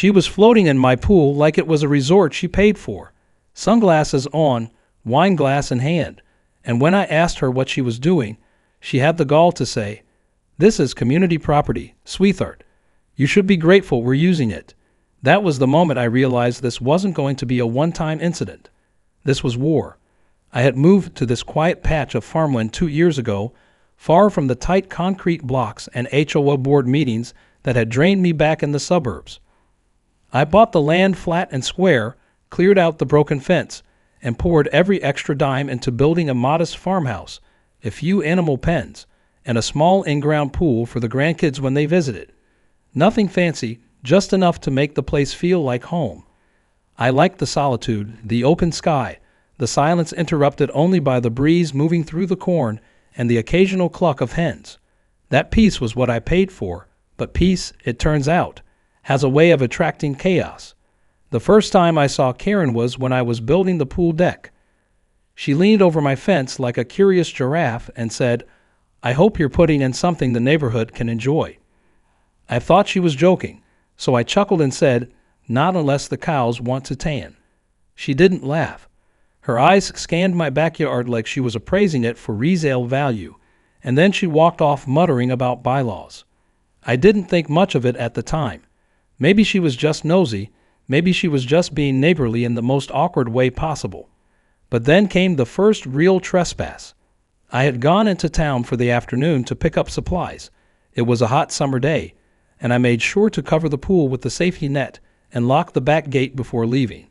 She was floating in my pool like it was a resort she paid for, sunglasses on, wine glass in hand, and when I asked her what she was doing, she had the gall to say, "This is community property, sweetheart. You should be grateful we're using it." That was the moment I realized this wasn't going to be a one-time incident. This was war. I had moved to this quiet patch of farmland 2 years ago, far from the tight concrete blocks and HOA board meetings that had drained me back in the suburbs. I bought the land flat and square, cleared out the broken fence, and poured every extra dime into building a modest farmhouse, a few animal pens, and a small in-ground pool for the grandkids when they visited. Nothing fancy, just enough to make the place feel like home. I liked the solitude, the open sky, the silence interrupted only by the breeze moving through the corn and the occasional cluck of hens. That peace was what I paid for, but peace, it turns out, has a way of attracting chaos. The first time I saw Karen was when I was building the pool deck. She leaned over my fence like a curious giraffe and said, "I hope you're putting in something the neighborhood can enjoy." I thought she was joking, so I chuckled and said, "Not unless the cows want to tan." She didn't laugh. Her eyes scanned my backyard like she was appraising it for resale value, and then she walked off muttering about bylaws. I didn't think much of it at the time. Maybe she was just nosy, maybe she was just being neighborly in the most awkward way possible. But then came the first real trespass. I had gone into town for the afternoon to pick up supplies. It was a hot summer day, and I made sure to cover the pool with the safety net and lock the back gate before leaving.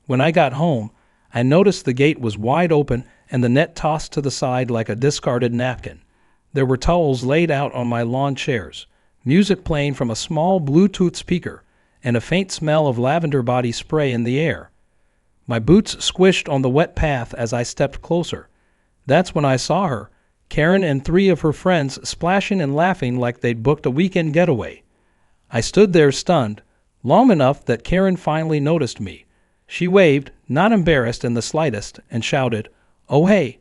When I got home, I noticed the gate was wide open and the net tossed to the side like a discarded napkin. There were towels laid out on my lawn chairs, music playing from a small Bluetooth speaker, and a faint smell of lavender body spray in the air. My boots squished on the wet path as I stepped closer. That's when I saw her, Karen and 3 of her friends splashing and laughing like they'd booked a weekend getaway. I stood there stunned, long enough that Karen finally noticed me. She waved, not embarrassed in the slightest, and shouted, "Oh hey,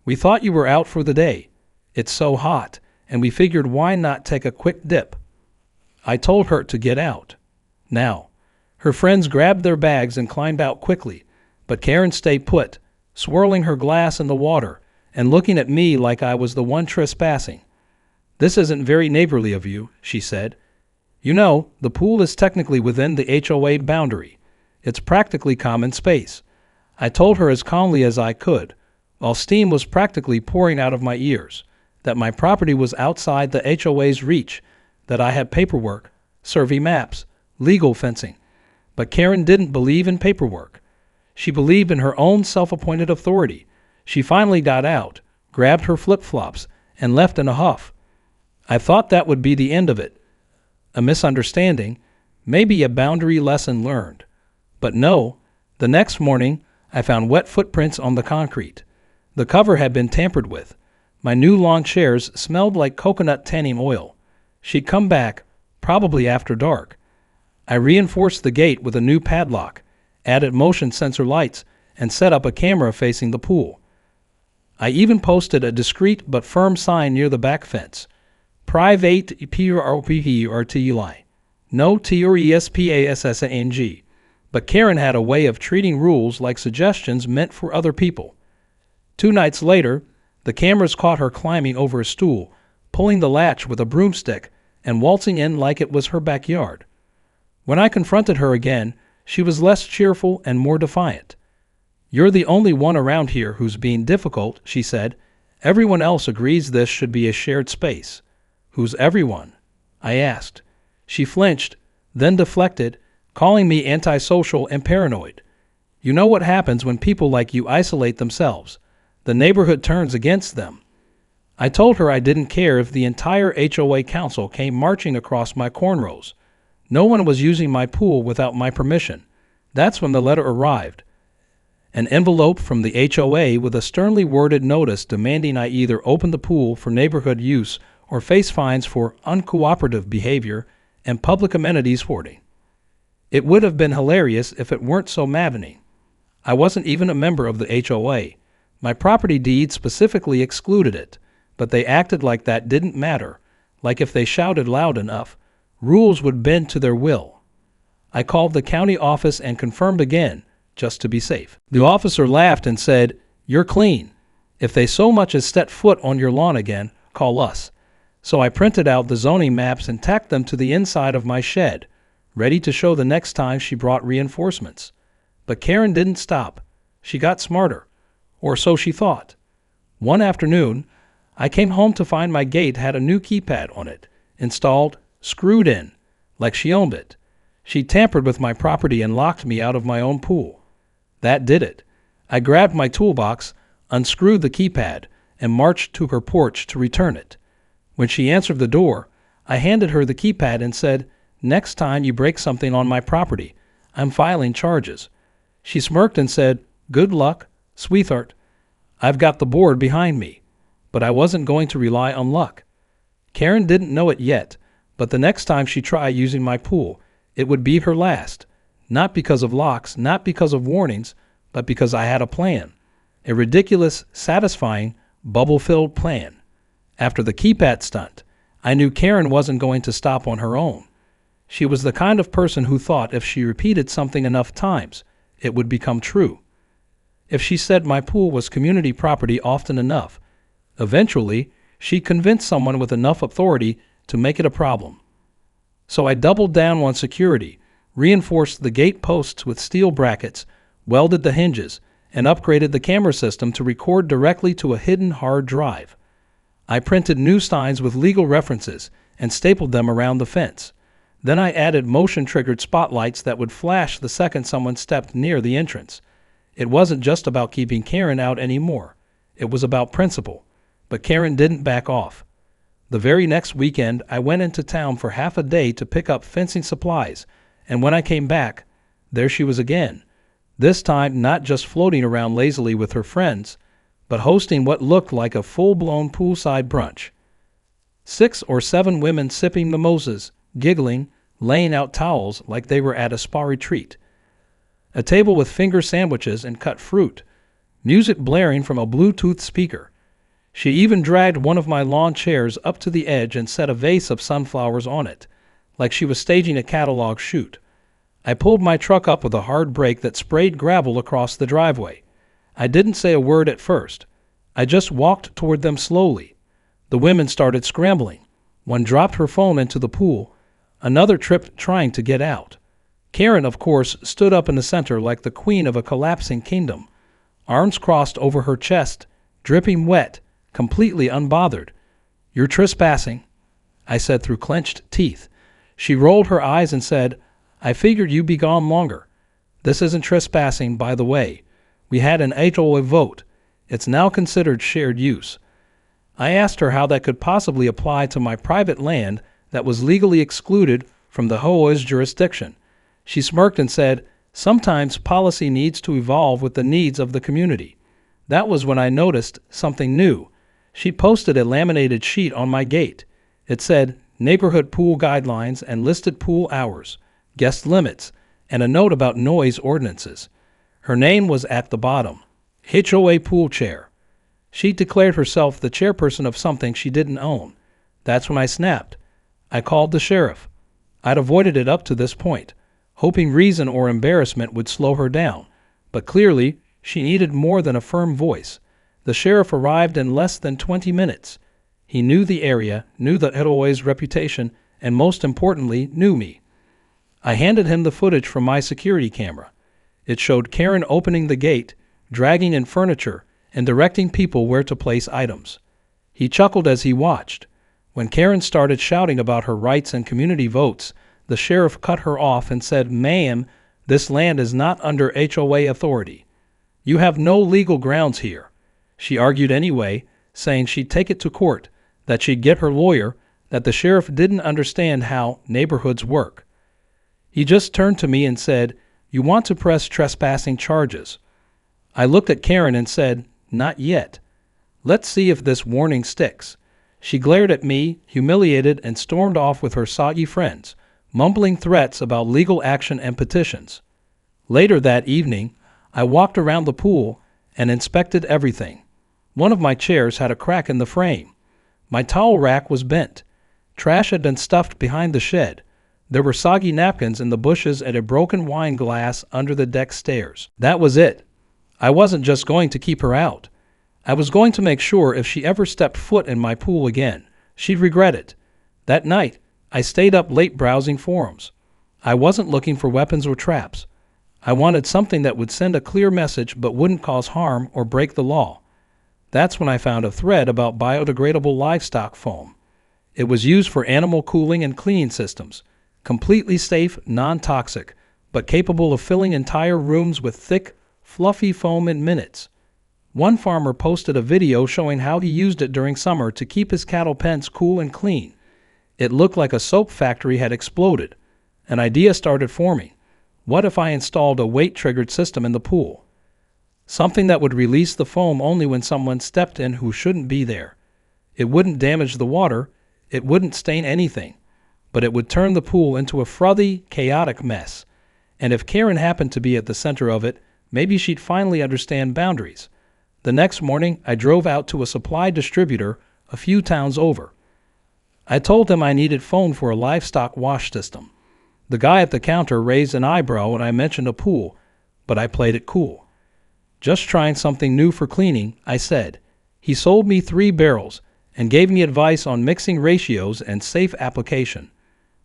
we thought you were out for the day. It's so hot, and we figured why not take a quick dip." I told her to get out. Now, her friends grabbed their bags and climbed out quickly, but Karen stayed put, swirling her glass in the water and looking at me like I was the one trespassing. "This isn't very neighborly of you," she said. "You know, the pool is technically within the HOA boundary. It's practically common space." I told her as calmly as I could, while steam was practically pouring out of my ears, that my property was outside the HOA's reach, that I had paperwork, survey maps, legal fencing. But Karen didn't believe in paperwork. She believed in her own self-appointed authority. She finally got out, grabbed her flip-flops, and left in a huff. I thought that would be the end of it. A misunderstanding, maybe a boundary lesson learned. But no, the next morning I found wet footprints on the concrete. The cover had been tampered with. My new lawn chairs smelled like coconut tanning oil. She'd come back, probably after dark. I reinforced the gate with a new padlock, added motion sensor lights, and set up a camera facing the pool. I even posted a discreet but firm sign near the back fence. Private PROPPRTLI. No TRESPASSANG. But Karen had a way of treating rules like suggestions meant for other people. 2 nights later, the cameras caught her climbing over a stool, pulling the latch with a broomstick, and waltzing in like it was her backyard. When I confronted her again, she was less cheerful and more defiant. "You're the only one around here who's being difficult," she said. "Everyone else agrees this should be a shared space." "Who's everyone?" I asked. She flinched, then deflected, calling me antisocial and paranoid. "You know what happens when people like you isolate themselves. The neighborhood turns against them." I told her I didn't care if the entire HOA council came marching across my cornrows. No one was using my pool without my permission. That's when the letter arrived. An envelope from the HOA with a sternly worded notice demanding I either open the pool for neighborhood use or face fines for uncooperative behavior and public amenities hoarding. It would have been hilarious if it weren't so maddening. I wasn't even a member of the HOA. My property deed specifically excluded it, but they acted like that didn't matter, like if they shouted loud enough, rules would bend to their will. I called the county office and confirmed again, just to be safe. The officer laughed and said, "You're clean. If they so much as set foot on your lawn again, call us." So I printed out the zoning maps and tacked them to the inside of my shed, ready to show the next time she brought reinforcements. But Karen didn't stop. She got smarter, or so she thought. One afternoon, I came home to find my gate had a new keypad on it, installed, screwed in, like she owned it. She tampered with my property and locked me out of my own pool. That did it. I grabbed my toolbox, unscrewed the keypad, and marched to her porch to return it. When she answered the door, I handed her the keypad and said, "Next time you break something on my property, I'm filing charges." She smirked and said, "Good luck, sweetheart. I've got the board behind me." But I wasn't going to rely on luck. Karen didn't know it yet, but the next time she tried using my pool, it would be her last. Not because of locks, not because of warnings, but because I had a plan. A ridiculous, satisfying, bubble-filled plan. After the keypad stunt, I knew Karen wasn't going to stop on her own. She was the kind of person who thought if she repeated something enough times, it would become true. If she said my pool was community property often enough, eventually she'd convince someone with enough authority to make it a problem. So I doubled down on security, reinforced the gate posts with steel brackets, welded the hinges, and upgraded the camera system to record directly to a hidden hard drive. I printed new signs with legal references and stapled them around the fence. Then I added motion-triggered spotlights that would flash the second someone stepped near the entrance. It wasn't just about keeping Karen out anymore. It was about principle. But Karen didn't back off. The very next weekend, I went into town for half a day to pick up fencing supplies, and when I came back, there she was again. This time, not just floating around lazily with her friends, but hosting what looked like a full-blown poolside brunch. 6 or 7 women sipping mimosas, giggling, laying out towels like they were at a spa retreat. A table with finger sandwiches and cut fruit, music blaring from a Bluetooth speaker. She even dragged one of my lawn chairs up to the edge and set a vase of sunflowers on it, like she was staging a catalog shoot. I pulled my truck up with a hard brake that sprayed gravel across the driveway. I didn't say a word at first. I just walked toward them slowly. The women started scrambling. One dropped her phone into the pool. Another tripped trying to get out. Karen, of course, stood up in the center like the queen of a collapsing kingdom, arms crossed over her chest, dripping wet, completely unbothered. "You're trespassing," I said through clenched teeth. She rolled her eyes and said, "I figured you'd be gone longer. This isn't trespassing, by the way. We had an HOA vote. It's now considered shared use." I asked her how that could possibly apply to my private land that was legally excluded from the HOA's jurisdiction. She smirked and said, "Sometimes policy needs to evolve with the needs of the community." That was when I noticed something new. She posted a laminated sheet on my gate. It said, "Neighborhood pool guidelines and listed pool hours, guest limits, and a note about noise ordinances." Her name was at the bottom, HOA pool chair. She declared herself the chairperson of something she didn't own. That's when I snapped. I called the sheriff. I'd avoided it up to this point, hoping reason or embarrassment would slow her down. But clearly, she needed more than a firm voice. The sheriff arrived in less than 20 minutes. He knew the area, knew the HOA's reputation, and most importantly, knew me. I handed him the footage from my security camera. It showed Karen opening the gate, dragging in furniture, and directing people where to place items. He chuckled as he watched. When Karen started shouting about her rights and community votes, the sheriff cut her off and said, "Ma'am, this land is not under HOA authority. You have no legal grounds here." She argued anyway, saying she'd take it to court, that she'd get her lawyer, that the sheriff didn't understand how neighborhoods work. He just turned to me and said, "You want to press trespassing charges." I looked at Karen and said, "Not yet. Let's see if this warning sticks." She glared at me, humiliated, and stormed off with her soggy friends, mumbling threats about legal action and petitions. Later that evening, I walked around the pool and inspected everything. One of my chairs had a crack in the frame. My towel rack was bent. Trash had been stuffed behind the shed. There were soggy napkins in the bushes and a broken wine glass under the deck stairs. That was it. I wasn't just going to keep her out. I was going to make sure if she ever stepped foot in my pool again, she'd regret it. That night, I stayed up late browsing forums. I wasn't looking for weapons or traps. I wanted something that would send a clear message but wouldn't cause harm or break the law. That's when I found a thread about biodegradable livestock foam. It was used for animal cooling and cleaning systems. Completely safe, non-toxic, but capable of filling entire rooms with thick, fluffy foam in minutes. One farmer posted a video showing how he used it during summer to keep his cattle pens cool and clean. It looked like a soap factory had exploded. An idea started forming. What if I installed a weight-triggered system in the pool? Something that would release the foam only when someone stepped in who shouldn't be there. It wouldn't damage the water, it wouldn't stain anything, but it would turn the pool into a frothy, chaotic mess. And if Karen happened to be at the center of it, maybe she'd finally understand boundaries. The next morning, I drove out to a supply distributor a few towns over. I told them I needed foam for a livestock wash system. The guy at the counter raised an eyebrow when I mentioned a pool, but I played it cool. Just trying something new for cleaning, I said. He sold me 3 barrels and gave me advice on mixing ratios and safe application.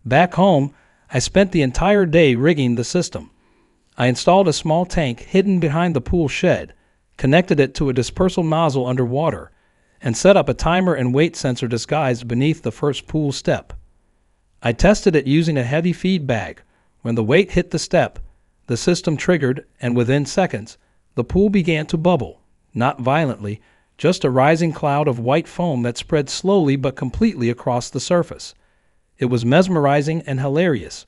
Back home, I spent the entire day rigging the system. I installed a small tank hidden behind the pool shed, connected it to a dispersal nozzle underwater, and set up a timer and weight sensor disguised beneath the first pool step. I tested it using a heavy feed bag. When the weight hit the step, the system triggered, and within seconds, the pool began to bubble, not violently, just a rising cloud of white foam that spread slowly but completely across the surface. It was mesmerizing and hilarious.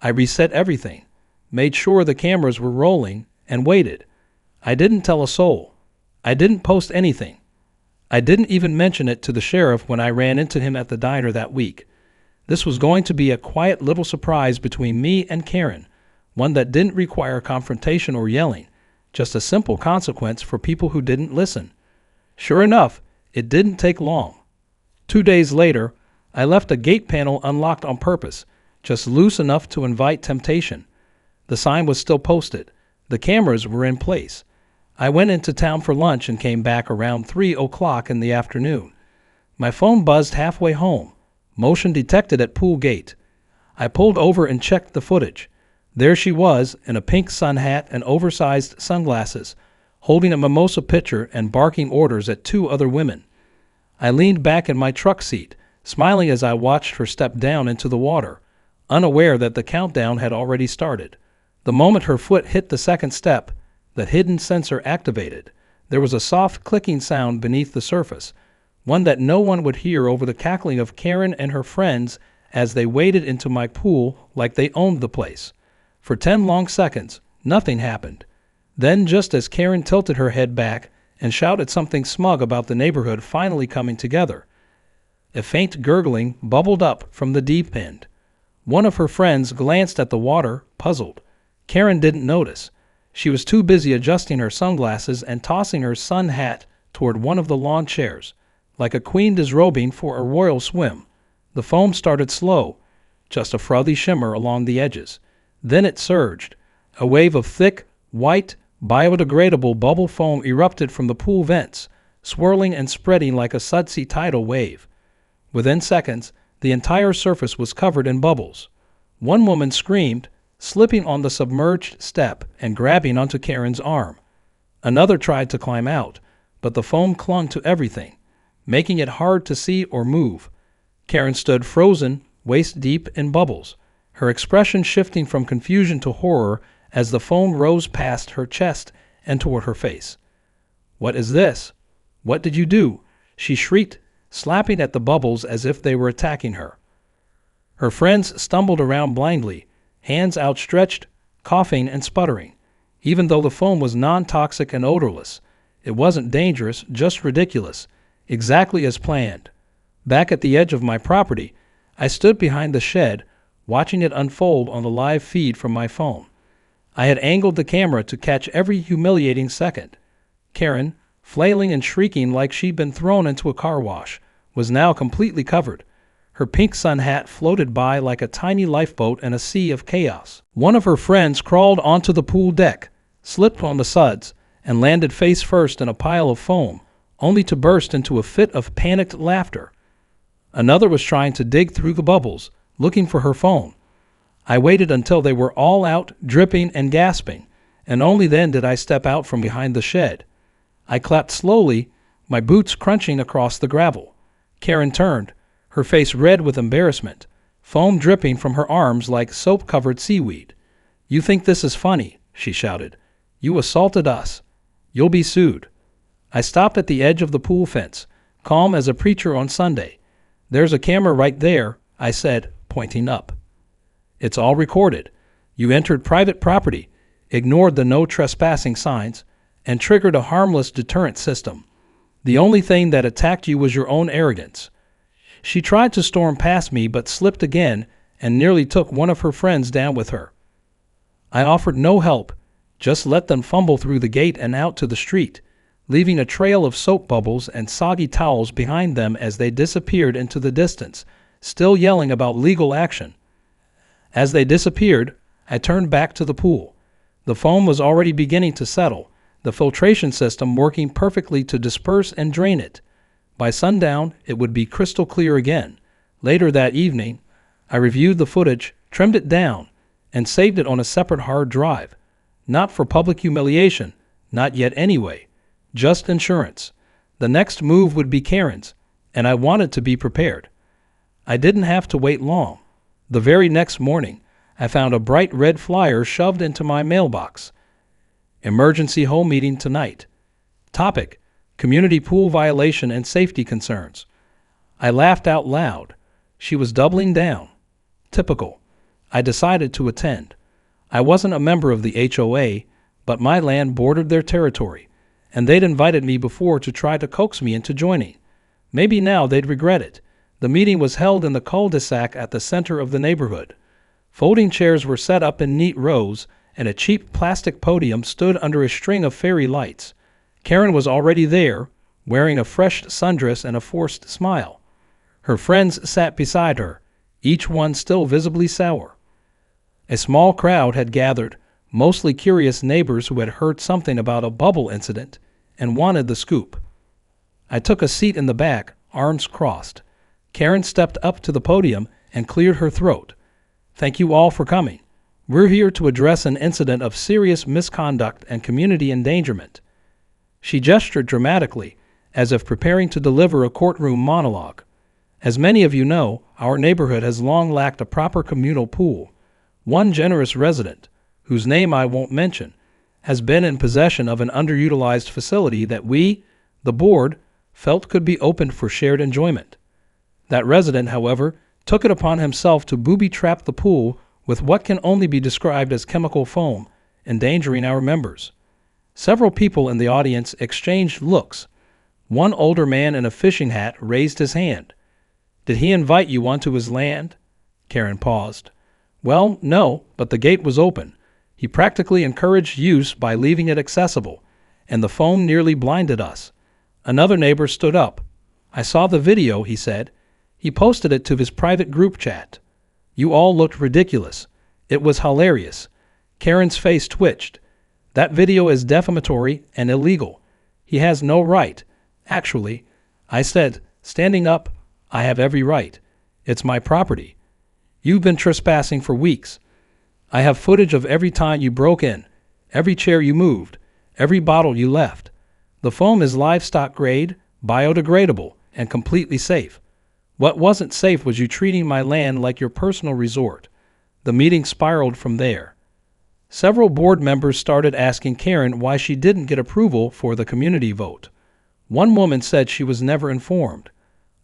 I reset everything, made sure the cameras were rolling, and waited. I didn't tell a soul. I didn't post anything. I didn't even mention it to the sheriff when I ran into him at the diner that week. This was going to be a quiet little surprise between me and Karen, one that didn't require confrontation or yelling, just a simple consequence for people who didn't listen. Sure enough, it didn't take long. 2 days later, I left a gate panel unlocked on purpose, just loose enough to invite temptation. The sign was still posted. The cameras were in place. I went into town for lunch and came back around 3 o'clock in the afternoon. My phone buzzed halfway home. Motion detected at pool gate. I pulled over and checked the footage. There she was, in a pink sun hat and oversized sunglasses, holding a mimosa pitcher and barking orders at 2 other women. I leaned back in my truck seat, smiling as I watched her step down into the water, unaware that the countdown had already started. The moment her foot hit the second step, the hidden sensor activated. There was a soft clicking sound beneath the surface, one that no one would hear over the cackling of Karen and her friends as they waded into my pool like they owned the place. For 10 long seconds, nothing happened. Then, just as Karen tilted her head back and shouted something smug about the neighborhood finally coming together, a faint gurgling bubbled up from the deep end. One of her friends glanced at the water, puzzled. Karen didn't notice. She was too busy adjusting her sunglasses and tossing her sun hat toward one of the lawn chairs, like a queen disrobing for a royal swim. The foam started slow, just a frothy shimmer along the edges. Then it surged. A wave of thick, white, biodegradable bubble foam erupted from the pool vents, swirling and spreading like a sudsy tidal wave. Within seconds, the entire surface was covered in bubbles. One woman screamed, slipping on the submerged step and grabbing onto Karen's arm. Another tried to climb out, but the foam clung to everything, making it hard to see or move. Karen stood frozen, waist deep in bubbles, her expression shifting from confusion to horror as the foam rose past her chest and toward her face. "What is this? What did you do?" she shrieked, slapping at the bubbles as if they were attacking her. Her friends stumbled around blindly, hands outstretched, coughing and sputtering. Even though the foam was non-toxic and odorless, it wasn't dangerous, just ridiculous, exactly as planned. Back at the edge of my property, I stood behind the shed, watching it unfold on the live feed from my phone. I had angled the camera to catch every humiliating second. Karen, flailing and shrieking like she'd been thrown into a car wash, was now completely covered. Her pink sun hat floated by like a tiny lifeboat in a sea of chaos. One of her friends crawled onto the pool deck, slipped on the suds, and landed face first in a pile of foam, only to burst into a fit of panicked laughter. Another was trying to dig through the bubbles, looking for her phone. I waited until they were all out, dripping and gasping, and only then did I step out from behind the shed. I clapped slowly, my boots crunching across the gravel. Karen turned, her face red with embarrassment, foam dripping from her arms like soap-covered seaweed. "You think this is funny?" she shouted. "You assaulted us. You'll be sued." I stopped at the edge of the pool fence, calm as a preacher on Sunday. "There's a camera right there," I said, pointing up. "It's all recorded. You entered private property, ignored the no trespassing signs, and triggered a harmless deterrent system. The only thing that attacked you was your own arrogance." She tried to storm past me but slipped again and nearly took one of her friends down with her. I offered no help, just let them fumble through the gate and out to the street, leaving a trail of soap bubbles and soggy towels behind them as they disappeared into the distance, still yelling about legal action. As they disappeared, I turned back to the pool. The foam was already beginning to settle, the filtration system working perfectly to disperse and drain it. By sundown, it would be crystal clear again. Later that evening, I reviewed the footage, trimmed it down, and saved it on a separate hard drive. Not for public humiliation, not yet anyway, just insurance. The next move would be Karen's, and I wanted to be prepared. I didn't have to wait long. The very next morning, I found a bright red flyer shoved into my mailbox. Emergency home meeting tonight. Topic: community pool violation and safety concerns. I laughed out loud. She was doubling down. Typical. I decided to attend. I wasn't a member of the HOA, but my land bordered their territory, and they'd invited me before to try to coax me into joining. Maybe now they'd regret it. The meeting was held in the cul-de-sac at the center of the neighborhood. Folding chairs were set up in neat rows, and a cheap plastic podium stood under a string of fairy lights. Karen was already there, wearing a fresh sundress and a forced smile. Her friends sat beside her, each one still visibly sour. A small crowd had gathered, mostly curious neighbors who had heard something about a bubble incident and wanted the scoop. I took a seat in the back, arms crossed. Karen stepped up to the podium and cleared her throat. "Thank you all for coming. We're here to address an incident of serious misconduct and community endangerment." She gestured dramatically, as if preparing to deliver a courtroom monologue. As many of you know, our neighborhood has long lacked a proper communal pool. One generous resident, whose name I won't mention, has been in possession of an underutilized facility that we, the board, felt could be opened for shared enjoyment. That resident, however, took it upon himself to booby-trap the pool with what can only be described as chemical foam, endangering our members. Several people in the audience exchanged looks. One older man in a fishing hat raised his hand. "Did he invite you onto his land?" Karen paused. "Well, no, but the gate was open. He practically encouraged use by leaving it accessible, and the foam nearly blinded us." Another neighbor stood up. "I saw the video," he said. "He posted it to his private group chat. You all looked ridiculous. It was hilarious." Karen's face twitched. "That video is defamatory and illegal. He has no right. Actually," I said, standing up, "I have every right. It's my property. You've been trespassing for weeks. I have footage of every time you broke in, every chair you moved, every bottle you left. The foam is livestock grade, biodegradable, and completely safe. What wasn't safe was you treating my land like your personal resort." The meeting spiraled from there. Several board members started asking Karen why she didn't get approval for the community vote. One woman said she was never informed.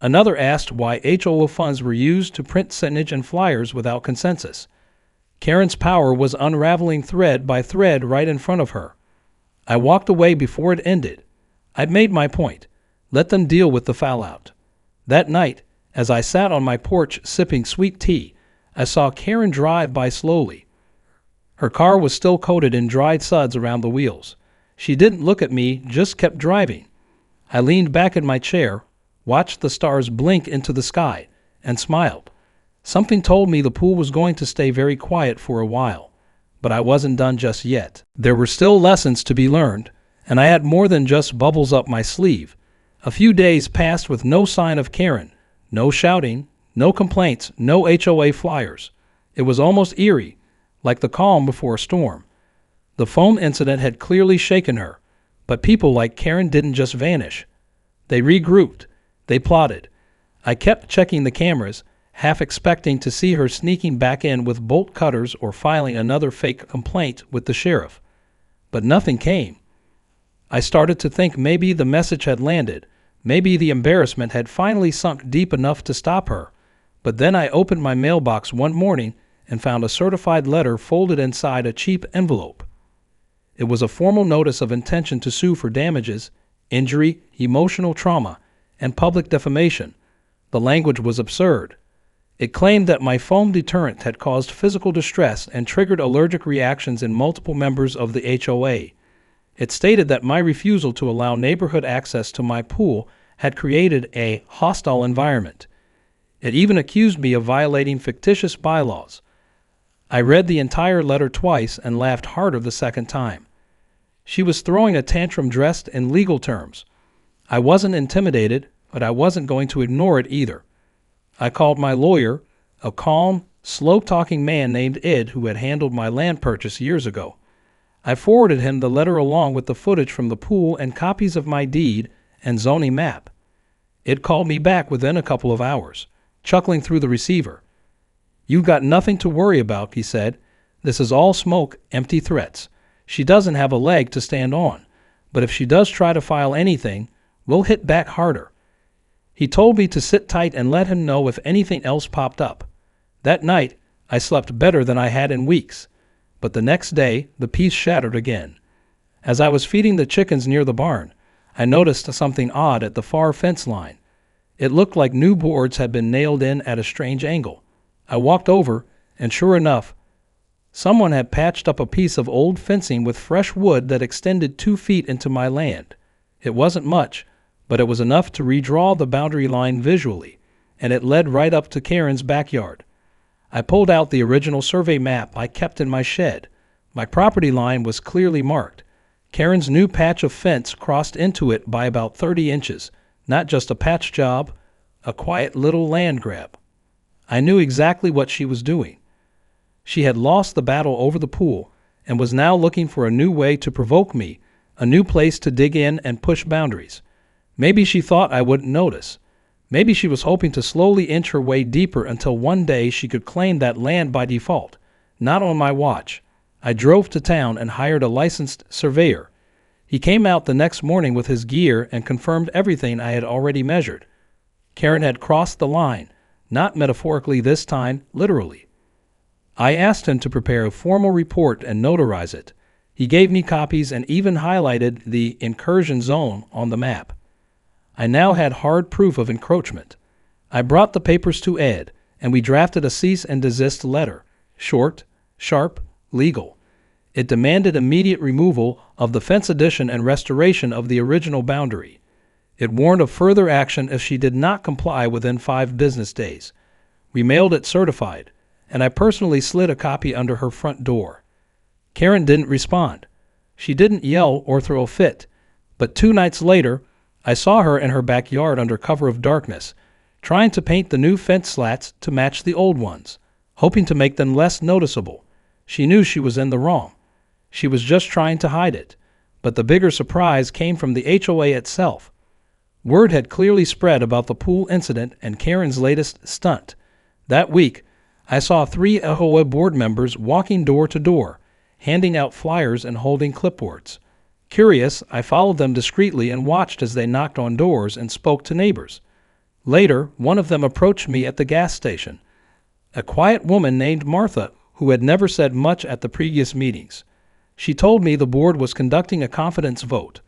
Another asked why HOA funds were used to print signage and flyers without consensus. Karen's power was unraveling thread by thread right in front of her. I walked away before it ended. I'd made my point. Let them deal with the fallout. That night, as I sat on my porch sipping sweet tea, I saw Karen drive by slowly. Her car was still coated in dried suds around the wheels. She didn't look at me, just kept driving. I leaned back in my chair, watched the stars blink into the sky, and smiled. Something told me the pool was going to stay very quiet for a while, but I wasn't done just yet. There were still lessons to be learned, and I had more than just bubbles up my sleeve. A few days passed with no sign of Karen, no shouting, no complaints, no HOA flyers. It was almost eerie, like the calm before a storm. The foam incident had clearly shaken her, but people like Karen didn't just vanish. They regrouped. They plotted. I kept checking the cameras, half expecting to see her sneaking back in with bolt cutters or filing another fake complaint with the sheriff. But nothing came. I started to think maybe the message had landed. Maybe the embarrassment had finally sunk deep enough to stop her. But then I opened my mailbox one morning and found a certified letter folded inside a cheap envelope. It was a formal notice of intention to sue for damages, injury, emotional trauma, and public defamation. The language was absurd. It claimed that my foam deterrent had caused physical distress and triggered allergic reactions in multiple members of the HOA. It stated that my refusal to allow neighborhood access to my pool had created a hostile environment. It even accused me of violating fictitious bylaws. I read the entire letter twice and laughed harder the second time. She was throwing a tantrum dressed in legal terms. I wasn't intimidated, but I wasn't going to ignore it either. I called my lawyer, a calm, slow-talking man named Ed who had handled my land purchase years ago. I forwarded him the letter along with the footage from the pool and copies of my deed and zoning map. Ed called me back within a couple of hours, chuckling through the receiver. "You've got nothing to worry about," he said. "This is all smoke, empty threats. She doesn't have a leg to stand on, but if she does try to file anything, we'll hit back harder." He told me to sit tight and let him know if anything else popped up. That night, I slept better than I had in weeks. But the next day, the peace shattered again. As I was feeding the chickens near the barn, I noticed something odd at the far fence line. It looked like new boards had been nailed in at a strange angle. I walked over, and sure enough, someone had patched up a piece of old fencing with fresh wood that extended 2 feet into my land. It wasn't much, but it was enough to redraw the boundary line visually, and it led right up to Karen's backyard. I pulled out the original survey map I kept in my shed. My property line was clearly marked. Karen's new patch of fence crossed into it by about 30 inches, not just a patch job, a quiet little land grab. I knew exactly what she was doing. She had lost the battle over the pool and was now looking for a new way to provoke me, a new place to dig in and push boundaries. Maybe she thought I wouldn't notice. Maybe she was hoping to slowly inch her way deeper until one day she could claim that land by default. Not on my watch. I drove to town and hired a licensed surveyor. He came out the next morning with his gear and confirmed everything I had already measured. Karen had crossed the line, not metaphorically this time, literally. I asked him to prepare a formal report and notarize it. He gave me copies and even highlighted the incursion zone on the map. I now had hard proof of encroachment. I brought the papers to Ed, and we drafted a cease and desist letter. Short, sharp, legal. It demanded immediate removal of the fence addition and restoration of the original boundary. It warned of further action if she did not comply within 5 business days. We mailed it certified, and I personally slid a copy under her front door. Karen didn't respond. She didn't yell or throw a fit, but 2 nights later, I saw her in her backyard under cover of darkness, trying to paint the new fence slats to match the old ones, hoping to make them less noticeable. She knew she was in the wrong. She was just trying to hide it. But the bigger surprise came from the HOA itself. Word had clearly spread about the pool incident and Karen's latest stunt. That week, I saw 3 HOA board members walking door to door, handing out flyers and holding clipboards. Curious, I followed them discreetly and watched as they knocked on doors and spoke to neighbors. Later, one of them approached me at the gas station. A quiet woman named Martha, who had never said much at the previous meetings. She told me the board was conducting a confidence vote.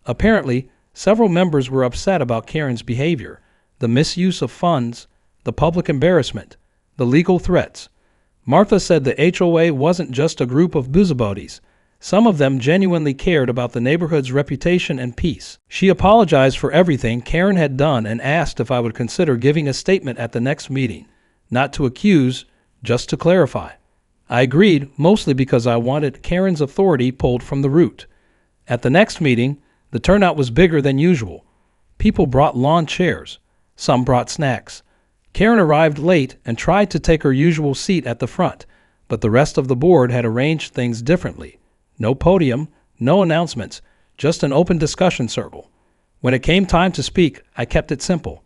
Apparently, several members were upset about Karen's behavior, the misuse of funds, the public embarrassment, the legal threats. Martha said the HOA wasn't just a group of busybodies. Some of them genuinely cared about the neighborhood's reputation and peace. She apologized for everything Karen had done and asked if I would consider giving a statement at the next meeting, not to accuse, just to clarify. I agreed, mostly because I wanted Karen's authority pulled from the root. At the next meeting, the turnout was bigger than usual. People brought lawn chairs. Some brought snacks. Karen arrived late and tried to take her usual seat at the front, but the rest of the board had arranged things differently. No podium, no announcements, just an open discussion circle. When it came time to speak, I kept it simple.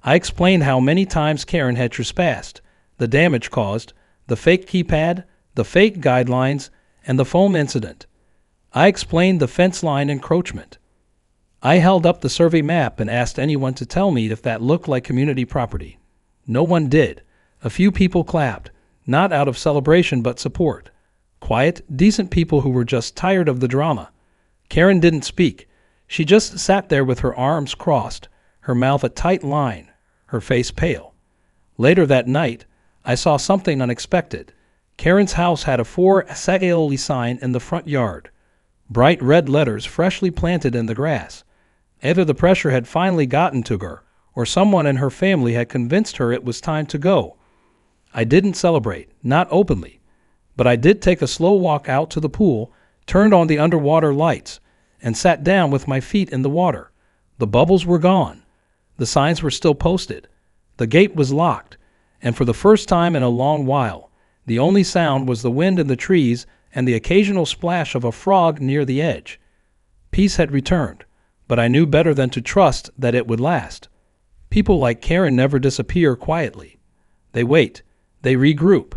I explained how many times Karen had trespassed, the damage caused, the fake keypad, the fake guidelines, and the foam incident. I explained the fence line encroachment. I held up the survey map and asked anyone to tell me if that looked like community property. No one did. A few people clapped, not out of celebration but support. Quiet, decent people who were just tired of the drama. Karen didn't speak. She just sat there with her arms crossed, her mouth a tight line, her face pale. Later that night, I saw something unexpected. Karen's house had a for sale sign in the front yard. Bright red letters freshly planted in the grass. Either the pressure had finally gotten to her, or someone in her family had convinced her it was time to go. I didn't celebrate, not openly. But I did take a slow walk out to the pool, turned on the underwater lights, and sat down with my feet in the water. The bubbles were gone. The signs were still posted. The gate was locked, and for the first time in a long while, the only sound was the wind in the trees and the occasional splash of a frog near the edge. Peace had returned, but I knew better than to trust that it would last. People like Karen never disappear quietly. They wait. They regroup.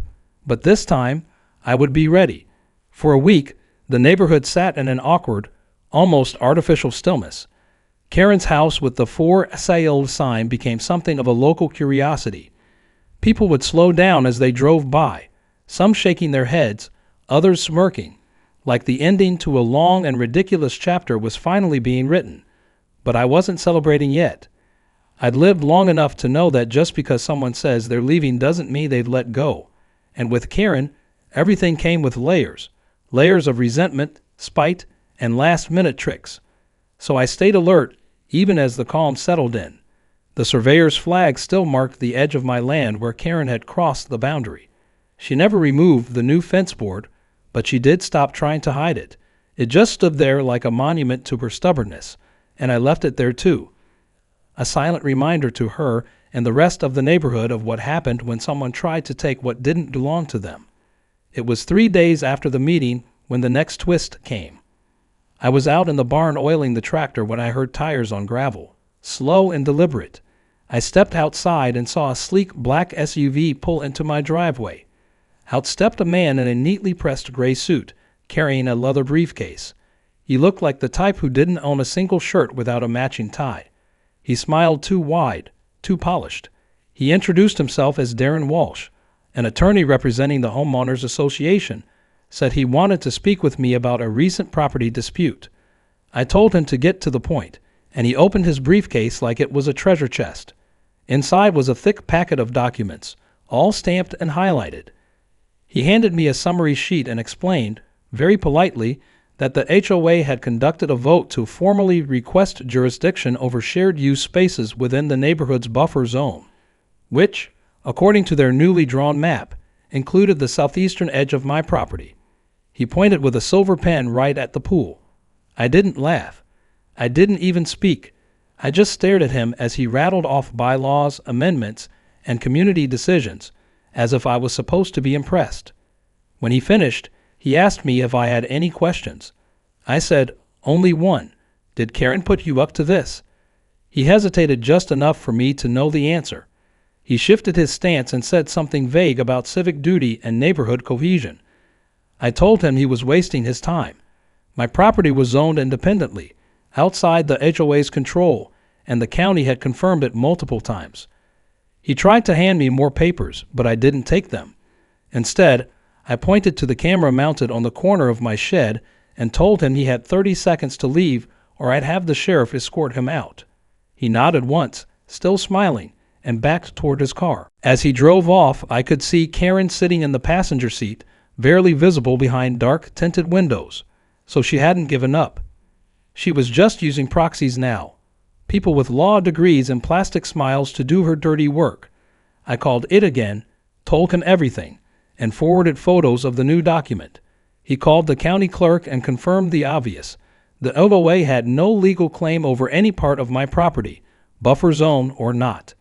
But this time, I would be ready. For a week, the neighborhood sat in an awkward, almost artificial stillness. Karen's house with the for sale sign became something of a local curiosity. People would slow down as they drove by, some shaking their heads, others smirking, like the ending to a long and ridiculous chapter was finally being written. But I wasn't celebrating yet. I'd lived long enough to know that just because someone says they're leaving doesn't mean they've let go. And with Karen, everything came with layers of resentment, spite, and last-minute tricks. So I stayed alert, even as the calm settled in. The surveyor's flag still marked the edge of my land where Karen had crossed the boundary. She never removed the new fence board, but she did stop trying to hide it. It just stood there like a monument to her stubbornness, and I left it there too. A silent reminder to her and the rest of the neighborhood of what happened when someone tried to take what didn't belong to them. It was 3 days after the meeting when the next twist came. I was out in the barn oiling the tractor when I heard tires on gravel, slow and deliberate. I stepped outside and saw a sleek black SUV pull into my driveway. Out stepped a man in a neatly pressed gray suit, carrying a leather briefcase. He looked like the type who didn't own a single shirt without a matching tie. He smiled too wide, too polished. He introduced himself as Darren Walsh, an attorney representing the Homeowners Association, said he wanted to speak with me about a recent property dispute. I told him to get to the point, and he opened his briefcase like it was a treasure chest. Inside was a thick packet of documents, all stamped and highlighted. He handed me a summary sheet and explained, very politely, that the HOA had conducted a vote to formally request jurisdiction over shared-use spaces within the neighborhood's buffer zone, which, according to their newly drawn map, included the southeastern edge of my property. He pointed with a silver pen right at the pool. I didn't laugh. I didn't even speak. I just stared at him as he rattled off bylaws, amendments, and community decisions, as if I was supposed to be impressed. When he finished, he asked me if I had any questions. I said, "Only one. Did Karen put you up to this?" He hesitated just enough for me to know the answer. He shifted his stance and said something vague about civic duty and neighborhood cohesion. I told him he was wasting his time. My property was zoned independently, outside the HOA's control, and the county had confirmed it multiple times. He tried to hand me more papers, but I didn't take them. Instead, I pointed to the camera mounted on the corner of my shed and told him he had 30 seconds to leave or I'd have the sheriff escort him out. He nodded once, still smiling, and backed toward his car. As he drove off, I could see Karen sitting in the passenger seat, barely visible behind dark, tinted windows, so she hadn't given up. She was just using proxies now, people with law degrees and plastic smiles to do her dirty work. I called it again, told him everything, and forwarded photos of the new document. He called the county clerk and confirmed the obvious. The HOA had no legal claim over any part of my property, buffer zone or not.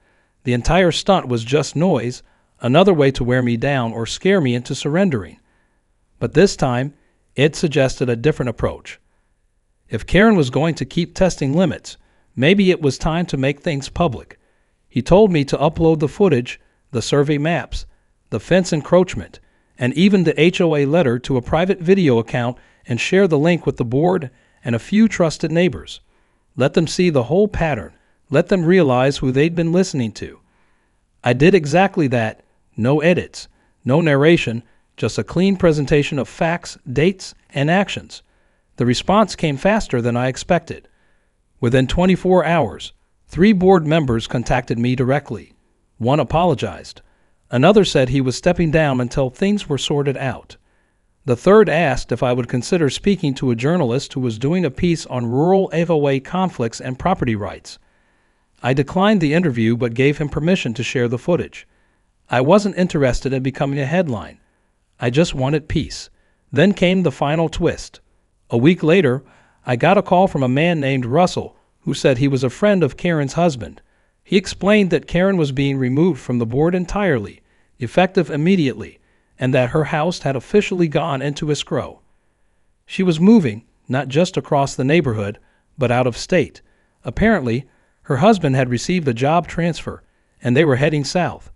The entire stunt was just noise, another way to wear me down or scare me into surrendering. But this time, Ed suggested a different approach. If Karen was going to keep testing limits, maybe it was time to make things public. He told me to upload the footage, the survey maps, the fence encroachment, and even the HOA letter to a private video account and share the link with the board and a few trusted neighbors. Let them see the whole pattern. Let them realize who they'd been listening to. I did exactly that. No edits, no narration, just a clean presentation of facts, dates, and actions. The response came faster than I expected. Within 24 hours, 3 board members contacted me directly. One apologized. Another said he was stepping down until things were sorted out. The third asked if I would consider speaking to a journalist who was doing a piece on rural HOA conflicts and property rights. I declined the interview but gave him permission to share the footage. I wasn't interested in becoming a headline. I just wanted peace. Then came the final twist. A week later, I got a call from a man named Russell who said he was a friend of Karen's husband. He explained that Karen was being removed from the board entirely, effective immediately, and that her house had officially gone into escrow. She was moving, not just across the neighborhood, but out of state. Apparently, her husband had received a job transfer, and they were heading south.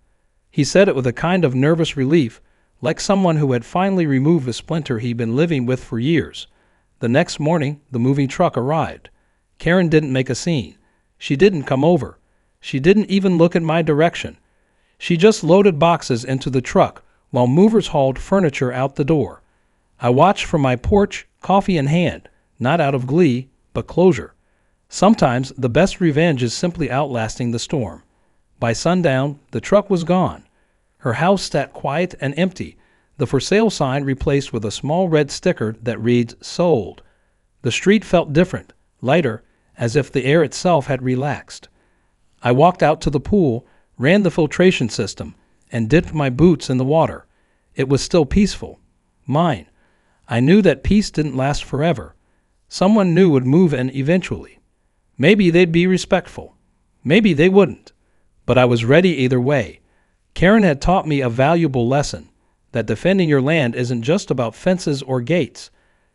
He said it with a kind of nervous relief, like someone who had finally removed a splinter he'd been living with for years. The next morning, the moving truck arrived. Karen didn't make a scene. She didn't come over. She didn't even look in my direction. She just loaded boxes into the truck while movers hauled furniture out the door. I watched from my porch, coffee in hand, not out of glee, but closure. Sometimes the best revenge is simply outlasting the storm. By sundown, the truck was gone. Her house sat quiet and empty, the for sale sign replaced with a small red sticker that reads "Sold." The street felt different, lighter, as if the air itself had relaxed. I walked out to the pool, ran the filtration system, and dipped my boots in the water. It was still peaceful. Mine. I knew that peace didn't last forever. Someone new would move in eventually. Maybe they'd be respectful. Maybe they wouldn't. But I was ready either way. Karen had taught me a valuable lesson, that defending your land isn't just about fences or gates.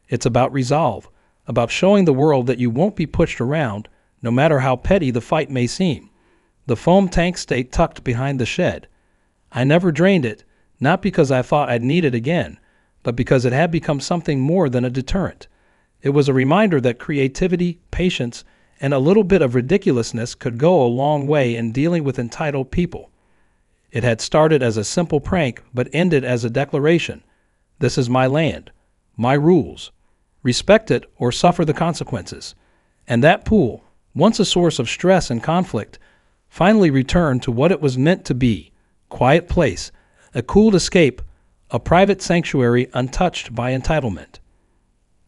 It's about resolve, about showing the world that you won't be pushed around, no matter how petty the fight may seem. The foam tank stayed tucked behind the shed. I never drained it, not because I thought I'd need it again, but because it had become something more than a deterrent. It was a reminder that creativity, patience, and a little bit of ridiculousness could go a long way in dealing with entitled people. It had started as a simple prank, but ended as a declaration. This is my land, my rules. Respect it or suffer the consequences. And that pool, once a source of stress and conflict, finally returned to what it was meant to be: quiet place, a cool escape, a private sanctuary untouched by entitlement.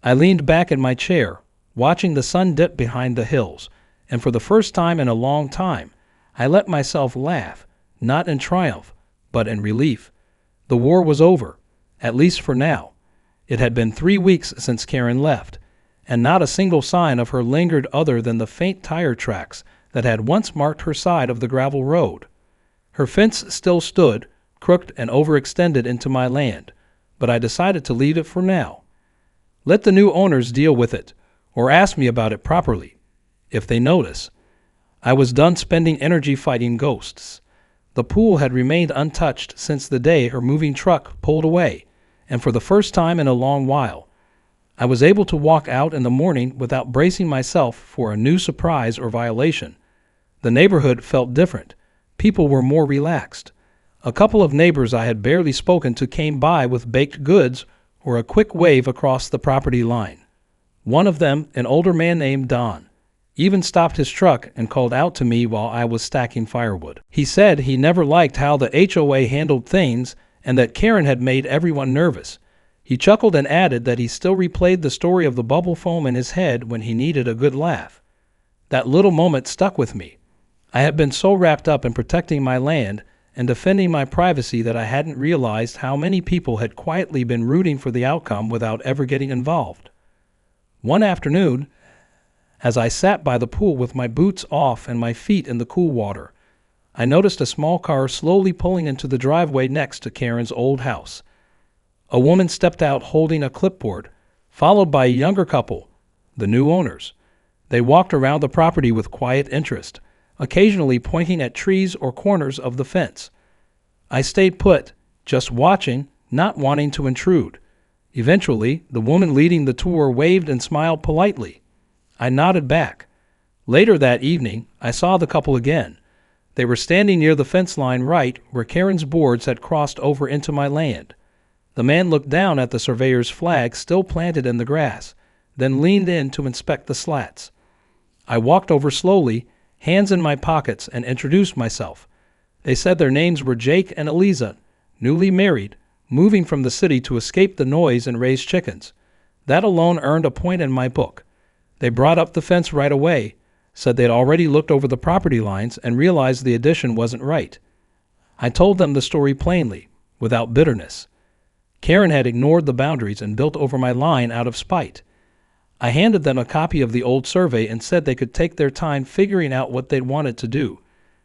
I leaned back in my chair, watching the sun dip behind the hills, and for the first time in a long time, I let myself laugh, not in triumph, but in relief. The war was over, at least for now. It had been 3 weeks since Karen left, and not a single sign of her lingered other than the faint tire tracks that had once marked her side of the gravel road. Her fence still stood, crooked and overextended into my land, but I decided to leave it for now. Let the new owners deal with it, or ask me about it properly, if they notice. I was done spending energy fighting ghosts. The pool had remained untouched since the day her moving truck pulled away, and for the first time in a long while, I was able to walk out in the morning without bracing myself for a new surprise or violation. The neighborhood felt different. People were more relaxed. A couple of neighbors I had barely spoken to came by with baked goods or a quick wave across the property line. One of them, an older man named Don, even stopped his truck and called out to me while I was stacking firewood. He said he never liked how the HOA handled things and that Karen had made everyone nervous. He chuckled and added that he still replayed the story of the bubble foam in his head when he needed a good laugh. That little moment stuck with me. I had been so wrapped up in protecting my land and defending my privacy that I hadn't realized how many people had quietly been rooting for the outcome without ever getting involved. One afternoon, as I sat by the pool with my boots off and my feet in the cool water, I noticed a small car slowly pulling into the driveway next to Karen's old house. A woman stepped out holding a clipboard, followed by a younger couple, the new owners. They walked around the property with quiet interest, occasionally pointing at trees or corners of the fence. I stayed put, just watching, not wanting to intrude. Eventually, the woman leading the tour waved and smiled politely. I nodded back. Later that evening, I saw the couple again. They were standing near the fence line right where Karen's boards had crossed over into my land. The man looked down at the surveyor's flag still planted in the grass, then leaned in to inspect the slats. I walked over slowly, hands in my pockets, and introduced myself. They said their names were Jake and Eliza, newly married, moving from the city to escape the noise and raise chickens. That alone earned a point in my book. They brought up the fence right away, said they'd already looked over the property lines and realized the addition wasn't right. I told them the story plainly, without bitterness. Karen had ignored the boundaries and built over my line out of spite. I handed them a copy of the old survey and said they could take their time figuring out what they'd wanted to do.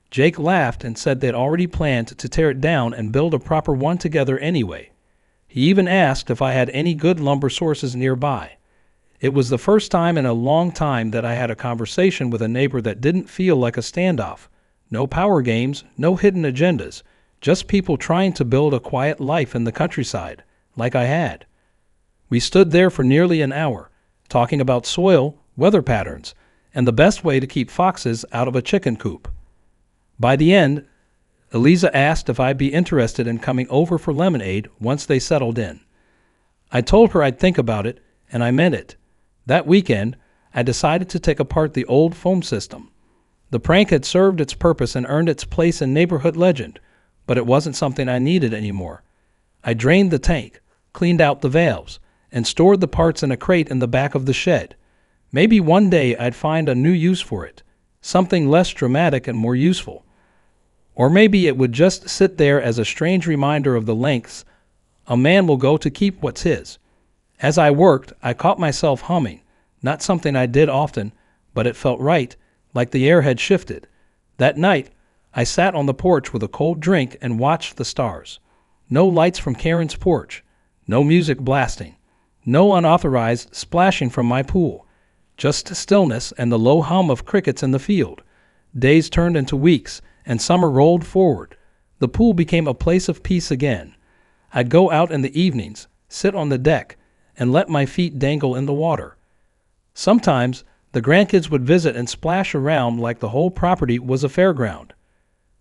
Jake laughed and said they'd already planned to tear it down and build a proper one together anyway. He even asked if I had any good lumber sources nearby. It was the first time in a long time that I had a conversation with a neighbor that didn't feel like a standoff. No power games, no hidden agendas, just people trying to build a quiet life in the countryside, like I had. We stood there for nearly an hour, talking about soil, weather patterns, and the best way to keep foxes out of a chicken coop. By the end, Eliza asked if I'd be interested in coming over for lemonade once they settled in. I told her I'd think about it, and I meant it. That weekend, I decided to take apart the old foam system. The prank had served its purpose and earned its place in neighborhood legend, but it wasn't something I needed anymore. I drained the tank, cleaned out the valves, and stored the parts in a crate in the back of the shed. Maybe one day I'd find a new use for it, something less dramatic and more useful. Or maybe it would just sit there as a strange reminder of the lengths a man will go to keep what's his. As I worked, I caught myself humming, not something I did often, but it felt right, like the air had shifted. That night, I sat on the porch with a cold drink and watched the stars. No lights from Karen's porch, no music blasting, no unauthorized splashing from my pool, just stillness and the low hum of crickets in the field. Days turned into weeks, and summer rolled forward. The pool became a place of peace again. I'd go out in the evenings, sit on the deck, and let my feet dangle in the water. Sometimes the grandkids would visit and splash around like the whole property was a fairground.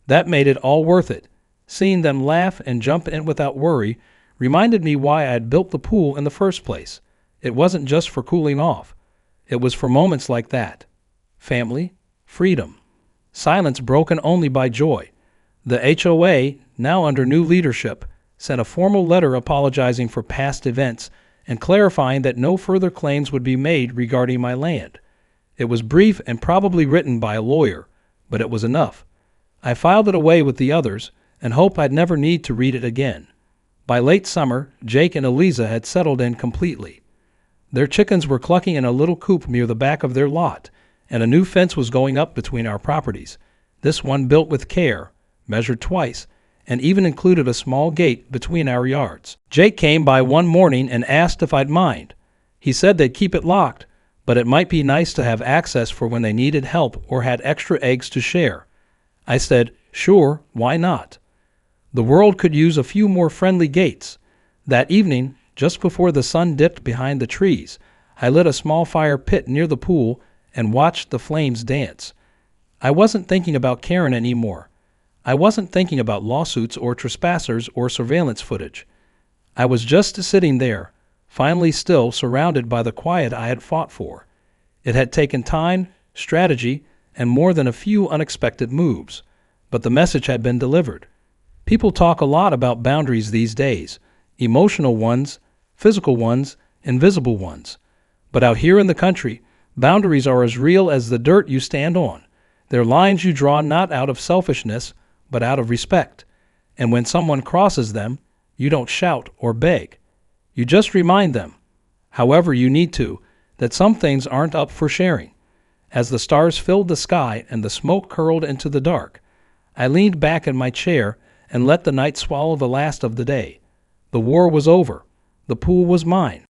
That made it all worth it. Seeing them laugh and jump in without worry reminded me why I had built the pool in the first place. It wasn't just for cooling off. It was for moments like that. Family, freedom, silence broken only by joy. The HOA, now under new leadership, sent a formal letter apologizing for past events and clarifying that no further claims would be made regarding my land. It was brief and probably written by a lawyer, but it was enough. I filed it away with the others and hoped I'd never need to read it again. By late summer, Jake and Eliza had settled in completely. Their chickens were clucking in a little coop near the back of their lot, and a new fence was going up between our properties. This one built with care, measured twice, and even included a small gate between our yards. Jake came by one morning and asked if I'd mind. He said they'd keep it locked, but it might be nice to have access for when they needed help or had extra eggs to share. I said, sure, why not? The world could use a few more friendly gates. That evening, just before the sun dipped behind the trees, I lit a small fire pit near the pool and watched the flames dance. I wasn't thinking about Karen anymore. I wasn't thinking about lawsuits or trespassers or surveillance footage. I was just sitting there, finally still, surrounded by the quiet I had fought for. It had taken time, strategy, and more than a few unexpected moves, but the message had been delivered. People talk a lot about boundaries these days, emotional ones, physical ones, invisible ones. But out here in the country, boundaries are as real as the dirt you stand on. They're lines you draw not out of selfishness, but out of respect. And when someone crosses them, you don't shout or beg. You just remind them, however you need to, that some things aren't up for sharing. As the stars filled the sky and the smoke curled into the dark, I leaned back in my chair and let the night swallow the last of the day. The war was over. The pool was mine.